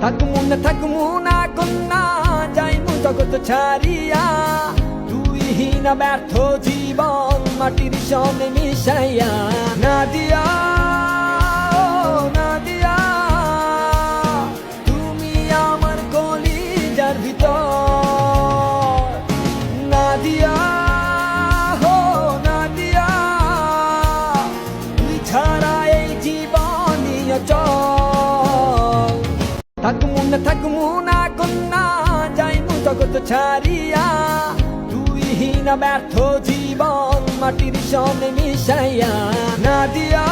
থাকমু না কন্যা যাইমু জগৎ ছাড়িয়া, তুই হীনা ব্যর্থ জীবন মাটির সনে মিশাইয়া। নাদিয়া ও নাদিয়া, তুমি আমার কলিজার ভিতর। নাদিয়া হো নাদিয়া, তুই ছাড়া এই জীবনই অচল। থাকমু না কন্যা যাইমু জগৎ ছাড়িয়া, তুই হীনা ব্যর্থ জীবন মাটির সনে মিশাইয়া। নাদিয়া।